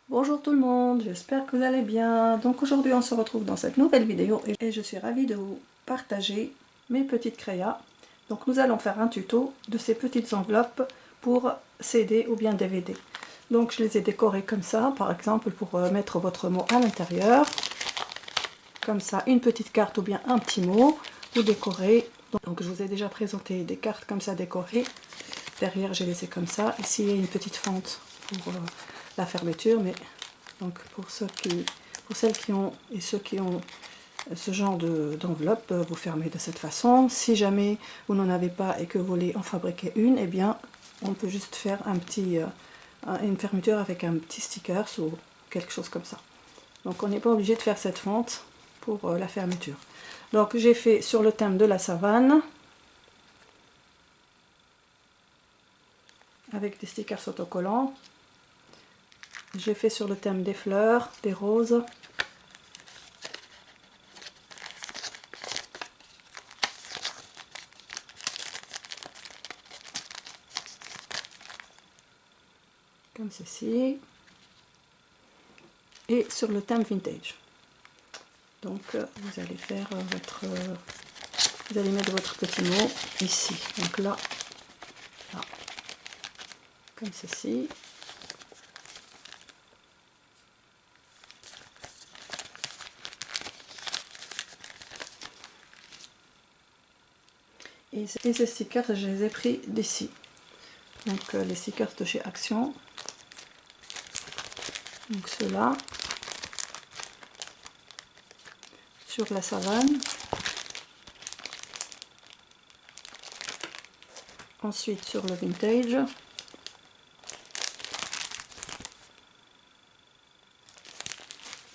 Bonjour tout le monde, j'espère que vous allez bien. Donc aujourd'hui on se retrouve dans cette nouvelle vidéo et je suis ravie de vous partager mes petites créas. Donc nous allons faire un tuto de ces petites enveloppes pour CD ou bien DVD. Donc je les ai décorées comme ça, par exemple pour mettre votre mot à l'intérieur. Comme ça, une petite carte ou bien un petit mot, vous décorez. Donc je vous ai déjà présenté des cartes comme ça décorées. Derrière j'ai laissé comme ça. Ici il y a une petite fente pour la fermeture, mais donc pour celles qui ont et ceux qui ont ce genre d'enveloppe, vous fermez de cette façon. Si jamais vous n'en avez pas et que vous voulez en fabriquer une, eh bien on peut juste faire une fermeture avec un petit sticker ou quelque chose comme ça. Donc on n'est pas obligé de faire cette fente pour la fermeture. Donc j'ai fait sur le thème de la savane avec des stickers autocollants. J'ai fait sur le thème des fleurs, des roses. Comme ceci. Et sur le thème vintage. Donc vous allez faire vous allez mettre votre petit mot ici. Donc là, comme ceci. Et ces stickers, je les ai pris d'ici. Donc les stickers de chez Action. Donc ceux-là. Sur la savane. Ensuite sur le vintage.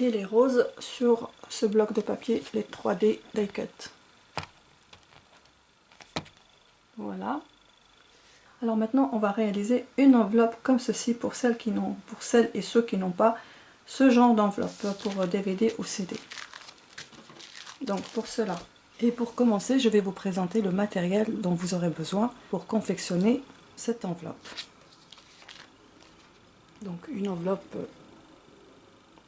Et les roses sur ce bloc de papier, les 3D die cut. Voilà. Alors maintenant on va réaliser une enveloppe comme ceci pour celles et ceux qui n'ont pas ce genre d'enveloppe pour DVD ou CD. Donc pour cela, et pour commencer, je vais vous présenter le matériel dont vous aurez besoin pour confectionner cette enveloppe. Donc une enveloppe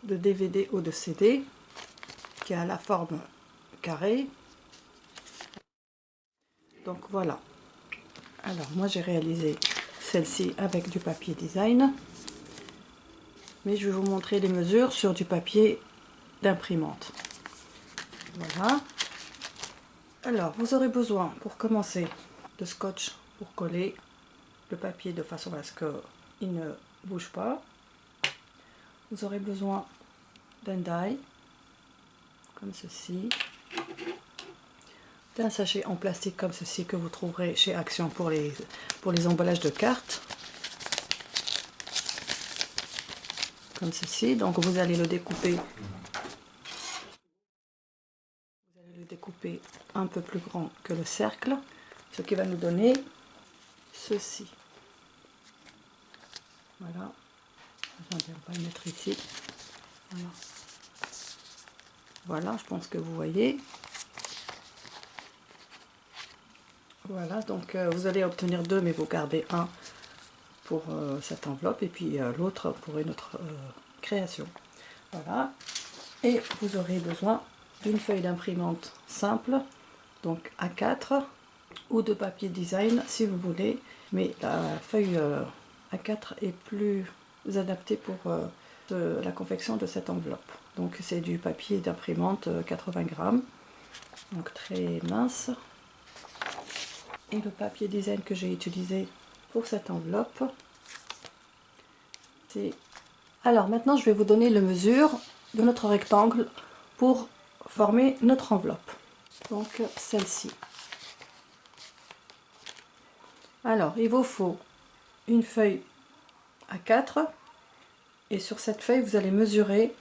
de DVD ou de CD qui a la forme carrée. Donc voilà. Alors moi j'ai réalisé celle-ci avec du papier design, mais je vais vous montrer les mesures sur du papier d'imprimante. Voilà. Alors vous aurez besoin pour commencer de scotch pour coller le papier de façon à ce qu'il ne bouge pas. Vous aurez besoin d'un die comme ceci, d'un sachet en plastique comme ceci que vous trouverez chez Action pour les emballages de cartes, comme ceci. Donc vous allez le découper, un peu plus grand que le cercle, ce qui va nous donner ceci. Voilà, je ne vais pas le mettre ici. Voilà. Voilà, je pense que vous voyez. Voilà, donc vous allez obtenir deux, mais vous gardez un pour cette enveloppe et puis l'autre pour une autre création. Voilà, et vous aurez besoin d'une feuille d'imprimante simple, donc A4, ou de papier design si vous voulez, mais la feuille A4 est plus adaptée pour la confection de cette enveloppe. Donc c'est du papier d'imprimante 80 grammes, donc très mince. Et le papier design que j'ai utilisé pour cette enveloppe, c'est... Alors maintenant je vais vous donner les mesures de notre rectangle pour former notre enveloppe. Donc celle-ci. Alors il vous faut une feuille A4 et sur cette feuille vous allez mesurer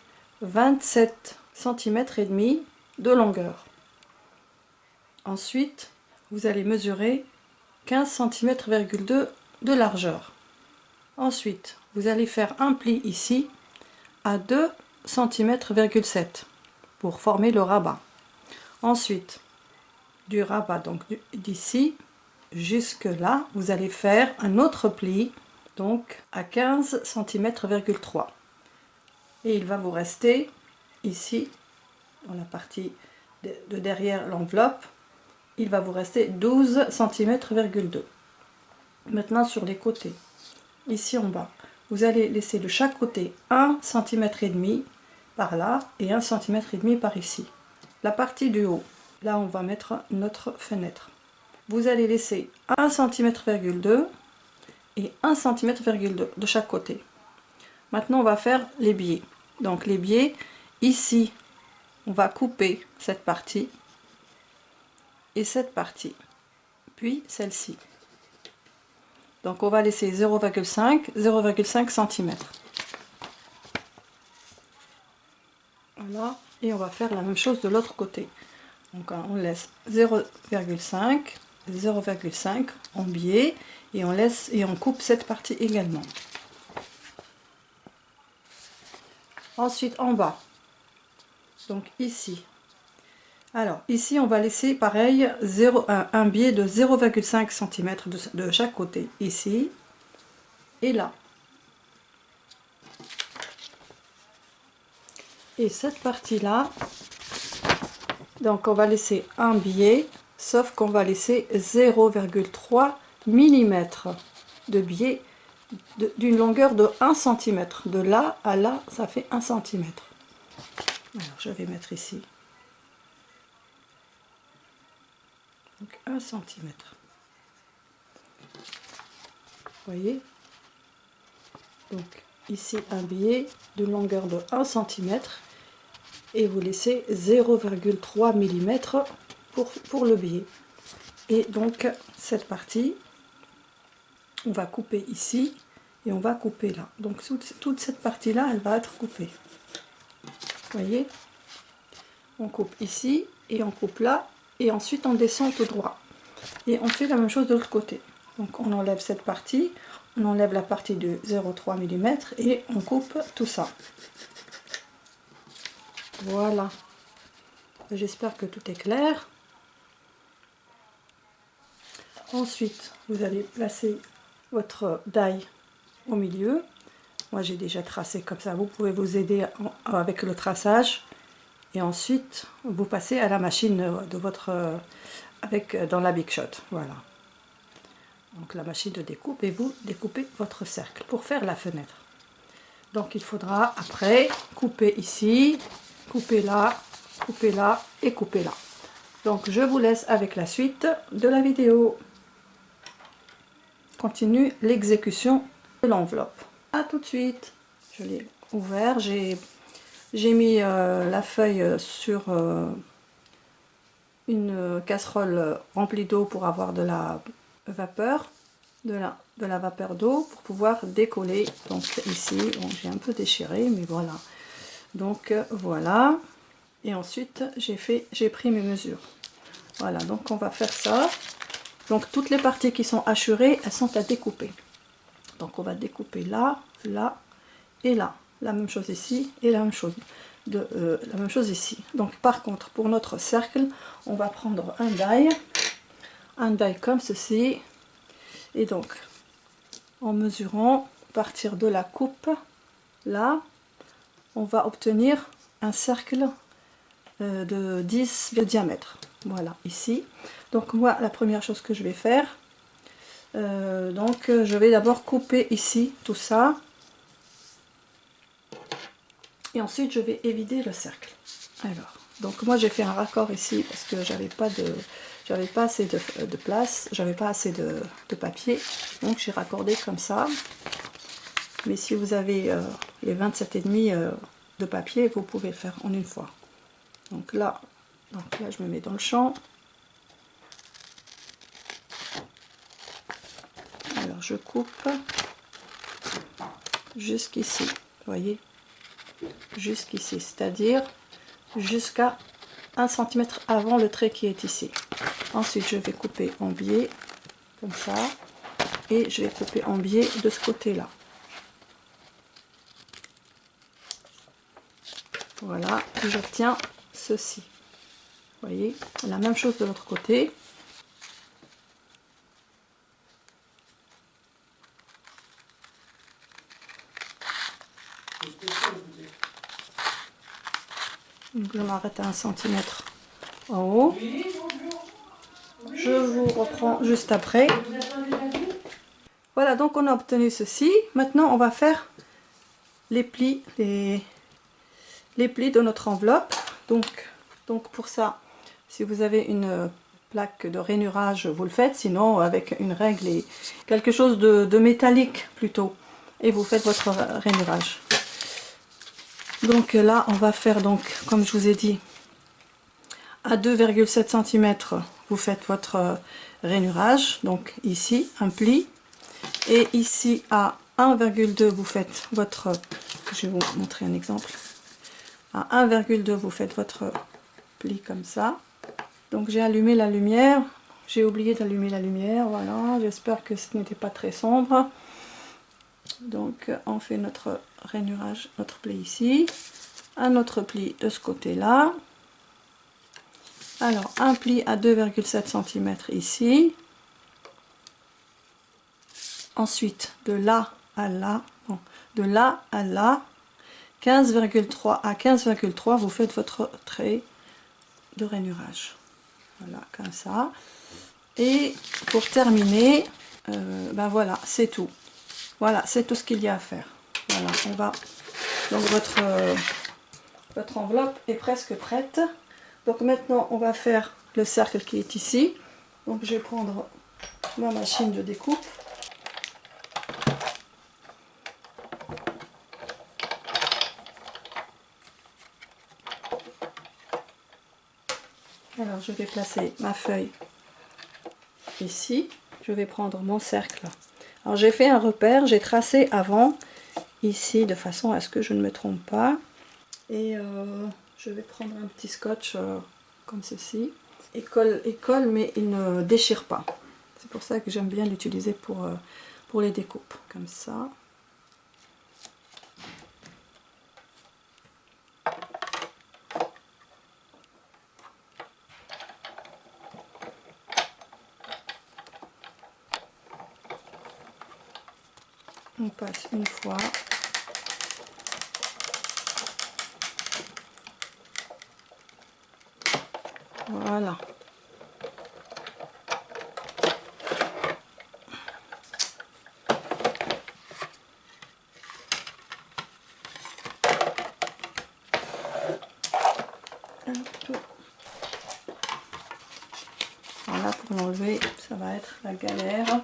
27 cm et demi de longueur. Ensuite vous allez mesurer 15 cm,2 de largeur. Ensuite vous allez faire un pli ici à 2 cm,7 pour former le rabat. Ensuite du rabat, donc d'ici jusque là, vous allez faire un autre pli donc à 15 cm,3. Et il va vous rester ici, dans la partie de derrière l'enveloppe, il va vous rester 12 cm,2. Maintenant sur les côtés, ici en bas, vous allez laisser de chaque côté 1,5 cm par là et 1,5 cm par ici. La partie du haut, là on va mettre notre fenêtre. Vous allez laisser 1,2 cm et 1,2 cm de chaque côté. Maintenant on va faire les biais. Donc les biais, ici on va couper cette partie et cette partie, puis celle-ci. Donc on va laisser 0,5 cm. Voilà, et on va faire la même chose de l'autre côté. Donc on laisse 0,5 en biais et on coupe cette partie également. Ensuite en bas, donc ici. Alors ici on va laisser pareil un biais de 0,5 cm de chaque côté, ici et là. Et cette partie là, donc on va laisser un biais, sauf qu'on va laisser 0,3 mm de biais d'une longueur de 1 cm. De là à là, ça fait 1 cm. Alors je vais mettre ici. Donc 1 cm. Vous voyez? Donc ici un biais de longueur de 1 cm. Et vous laissez 0,3 mm pour le biais. Et donc cette partie, on va couper ici et on va couper là. Donc toute cette partie là, elle va être coupée. Vous voyez, on coupe ici et on coupe là et ensuite on descend tout droit. Et on fait la même chose de l'autre côté. Donc on enlève cette partie, on enlève la partie de 0,3 mm et on coupe tout ça. Voilà. J'espère que tout est clair. Ensuite, vous allez placer votre die au milieu. Moi, j'ai déjà tracé comme ça. Vous pouvez vous aider avec le traçage. Et ensuite, vous passez à la machine de votre dans la Big Shot. Voilà. Donc la machine de découpe et vous découpez votre cercle pour faire la fenêtre. Donc il faudra après couper ici, couper là et couper là. Donc je vous laisse avec la suite de la vidéo. Continue l'exécution de l'enveloppe. A tout de suite. Je l'ai ouvert, j'ai mis la feuille sur une casserole remplie d'eau pour avoir de la vapeur, de la vapeur d'eau pour pouvoir décoller. Donc ici, bon, j'ai un peu déchiré, mais voilà. Donc voilà. Et ensuite, j'ai pris mes mesures. Voilà, donc on va faire ça. Donc toutes les parties qui sont hachurées, elles sont à découper. Donc on va découper là, là et là. La même chose ici et la même chose, ici. Donc par contre, pour notre cercle, on va prendre un die comme ceci. Et donc, en mesurant, à partir de la coupe, là, on va obtenir un cercle de 10 de diamètre. Voilà, ici. Donc moi, la première chose que je vais faire, je vais d'abord couper ici tout ça. Et ensuite, je vais évider le cercle. Alors, donc moi, j'ai fait un raccord ici parce que j'avais pas assez de place, j'avais pas assez de papier. Donc, j'ai raccordé comme ça. Mais si vous avez les 27,5 de papier, vous pouvez le faire en une fois. Donc là, je me mets dans le champ. Alors, je coupe jusqu'ici, vous voyez, jusqu'ici, c'est-à-dire jusqu'à 1 cm avant le trait qui est ici. Ensuite, je vais couper en biais, comme ça, et je vais couper en biais de ce côté-là. Voilà, et j'obtiens ceci. Vous voyez, la même chose de l'autre côté. Donc je m'arrête à 1 centimètre en haut. Je vous reprends juste après. Voilà, donc on a obtenu ceci. Maintenant on va faire les plis, les plis de notre enveloppe. Donc pour ça, si vous avez une plaque de rainurage, vous le faites, sinon avec une règle et quelque chose de métallique plutôt, et vous faites votre rainurage. Donc là on va faire, donc comme je vous ai dit, à 2,7 cm vous faites votre rainurage, donc ici un pli, et ici à 1,2 vous faites votre, je vais vous montrer un exemple, à 1,2 vous faites votre pli comme ça. Donc j'ai allumé la lumière, j'ai oublié d'allumer la lumière, voilà, j'espère que ce n'était pas très sombre. Donc on fait notre rainurage, notre pli ici, un autre pli de ce côté là. Alors un pli à 2,7 cm ici, ensuite de là à là, bon, de là à là, 15,3 à 15,3 vous faites votre trait de rainurage, voilà, comme ça. Et pour terminer, ben voilà, c'est tout. Voilà, c'est tout ce qu'il y a à faire. Voilà, on va, donc votre enveloppe est presque prête. Donc maintenant on va faire le cercle qui est ici. Donc je vais prendre ma machine de découpe. Alors je vais placer ma feuille ici. Je vais prendre mon cercle. Alors j'ai fait un repère, j'ai tracé avant ici de façon à ce que je ne me trompe pas. Et je vais prendre un petit scotch comme ceci. Il colle mais il ne déchire pas. C'est pour ça que j'aime bien l'utiliser pour les découpes, comme ça. On passe une fois. Voilà. Voilà, pour l'enlever, ça va être la galère.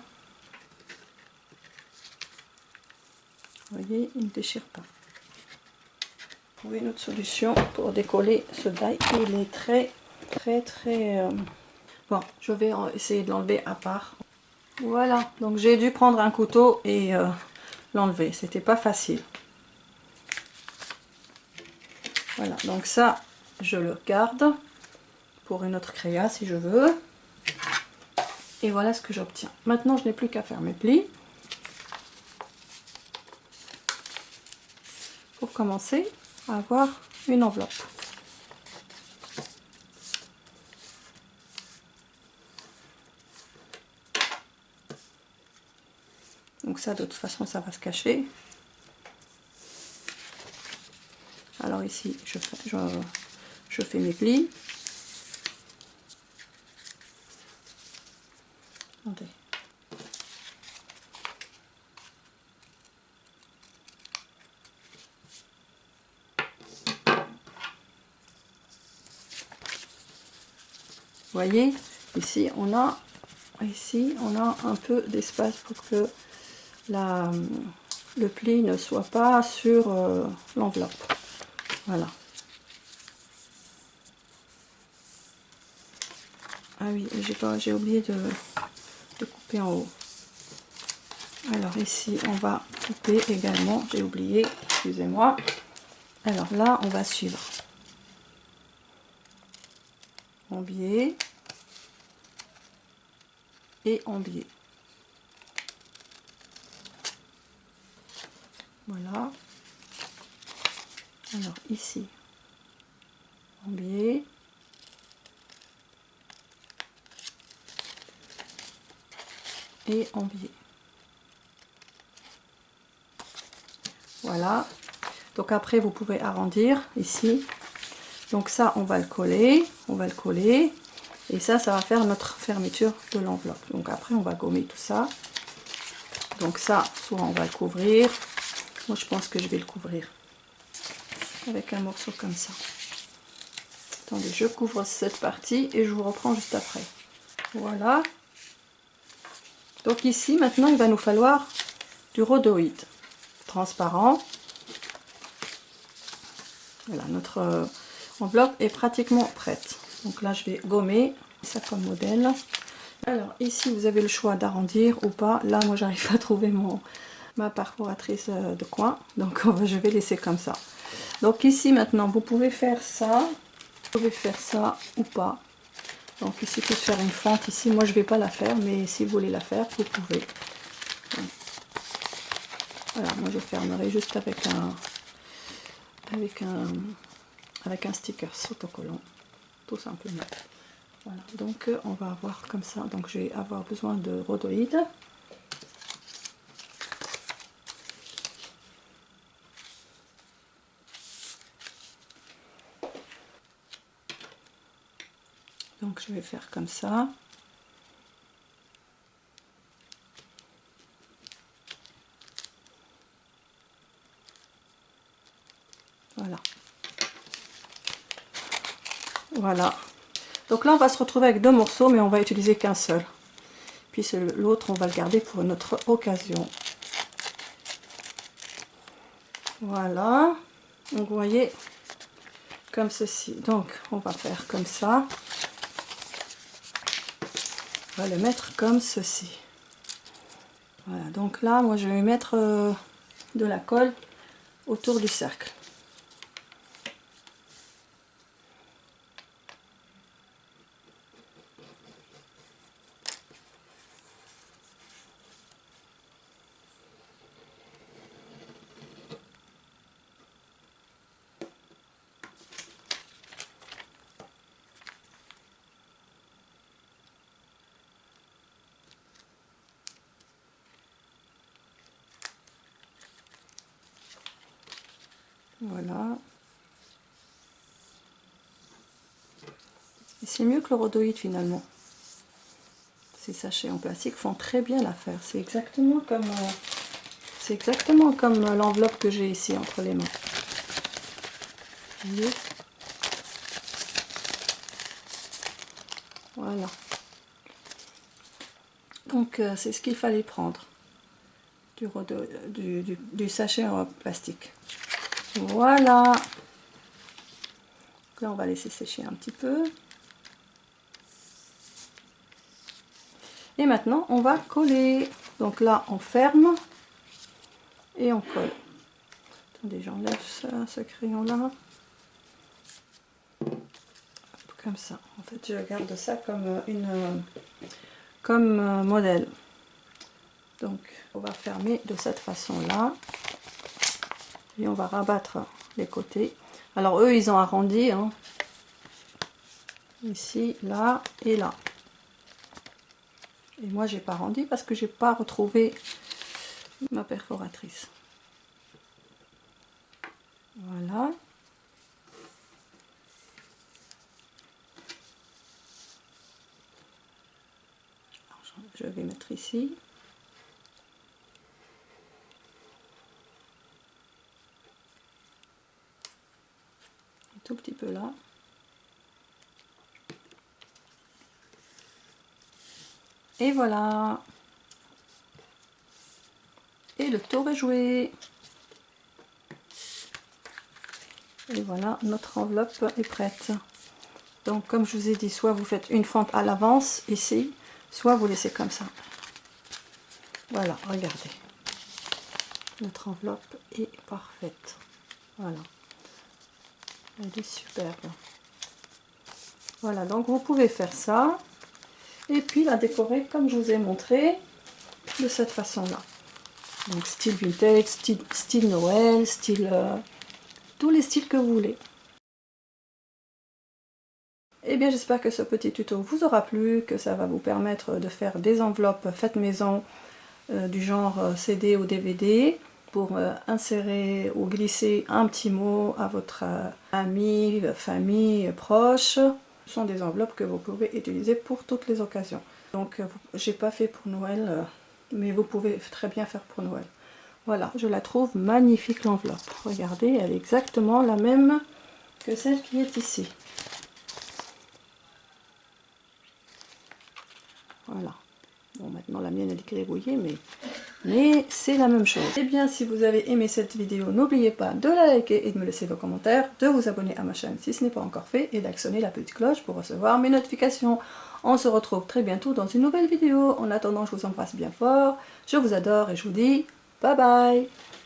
Vous voyez, il ne déchire pas. Trouver une autre solution pour décoller ce die. Il est très bon, je vais essayer de l'enlever à part. Voilà, donc j'ai dû prendre un couteau et l'enlever. C'était pas facile. Voilà, donc ça, je le garde pour une autre créa si je veux. Et voilà ce que j'obtiens. Maintenant, je n'ai plus qu'à faire mes plis. Pour commencer à avoir une enveloppe. Donc ça, de toute façon, ça va se cacher. Alors ici, je fais mes plis. Attendez. Vous voyez, ici on a un peu d'espace pour que le pli ne soit pas sur l'enveloppe. Voilà. Ah oui, j'ai oublié de couper en haut. Alors ici on va couper également, j'ai oublié, excusez-moi. Alors là on va suivre en biais et en biais. Voilà. Alors ici en biais. Et en biais. Voilà. Donc après vous pouvez arrondir ici. Donc ça, on va le coller, et ça va faire notre fermeture de l'enveloppe. Donc après, on va gommer tout ça. Donc ça, soit on va le couvrir. Moi, je pense que je vais le couvrir avec un morceau comme ça. Attendez, je couvre cette partie et je vous reprends juste après. Voilà. Donc ici, maintenant, il va nous falloir du rhodoïde transparent. Voilà, notre enveloppe est pratiquement prête. Donc là, je vais gommer ça comme modèle. Alors ici, vous avez le choix d'arrondir ou pas. Là, moi, j'arrive pas à trouver ma perforatrice de coin. Donc je vais laisser comme ça. Donc ici, maintenant, vous pouvez faire ça. Vous pouvez faire ça ou pas. Donc il suffit de faire une fente ici. Moi, je vais pas la faire, mais si vous voulez la faire, vous pouvez. Voilà, moi, je fermerai juste avec un sticker autocollant, tout simplement. Voilà, donc on va avoir comme ça. Donc je vais avoir besoin de rhodoïde. Donc je vais faire comme ça. Voilà. Voilà. Donc là, on va se retrouver avec deux morceaux, mais on va utiliser qu'un seul. Puis l'autre, on va le garder pour une autre occasion. Voilà. Donc vous voyez, comme ceci. Donc on va faire comme ça. On va le mettre comme ceci. Voilà. Donc là, moi, je vais mettre de la colle autour du cercle. Voilà. Et c'est mieux que le rhodoïde finalement. Ces sachets en plastique font très bien l'affaire. C'est exactement comme l'enveloppe que j'ai ici entre les mains. Vous voyez ? Voilà. Donc c'est ce qu'il fallait prendre. Du sachet en plastique. Voilà. Là, on va laisser sécher un petit peu. Et maintenant, on va coller. Donc là, on ferme et on colle. Attendez, j'enlève ce crayon-là. Comme ça. En fait, je garde ça comme modèle. Donc, on va fermer de cette façon-là. Et on va rabattre les côtés. Alors, eux, ils ont arrondi. Hein. Ici, là et là. Et moi, j'ai pas arrondi parce que j'ai pas retrouvé ma perforatrice. Voilà. Alors, je vais mettre ici. Un tout petit peu là. Et voilà. Et le tour est joué. Et voilà, notre enveloppe est prête. Donc comme je vous ai dit, soit vous faites une fente à l'avance ici, soit vous laissez comme ça. Voilà, regardez. Notre enveloppe est parfaite. Voilà. Elle est superbe. Voilà, donc vous pouvez faire ça. Et puis la décorer comme je vous ai montré, de cette façon-là. Donc style vintage, style Noël, style... tous les styles que vous voulez. Et bien j'espère que ce petit tuto vous aura plu, que ça va vous permettre de faire des enveloppes faites maison du genre CD ou DVD. pour insérer ou glisser un petit mot à votre ami, famille, proche. Ce sont des enveloppes que vous pouvez utiliser pour toutes les occasions. Donc j'ai pas fait pour Noël, mais vous pouvez très bien faire pour Noël. Voilà, je la trouve magnifique l'enveloppe. Regardez, elle est exactement la même que celle qui est ici. Voilà. Bon, maintenant la mienne elle est gribouillée, mais c'est la même chose. Et bien, si vous avez aimé cette vidéo, n'oubliez pas de la liker et de me laisser vos commentaires, de vous abonner à ma chaîne si ce n'est pas encore fait, et d'actionner la petite cloche pour recevoir mes notifications. On se retrouve très bientôt dans une nouvelle vidéo. En attendant, je vous embrasse bien fort, je vous adore et je vous dis bye bye.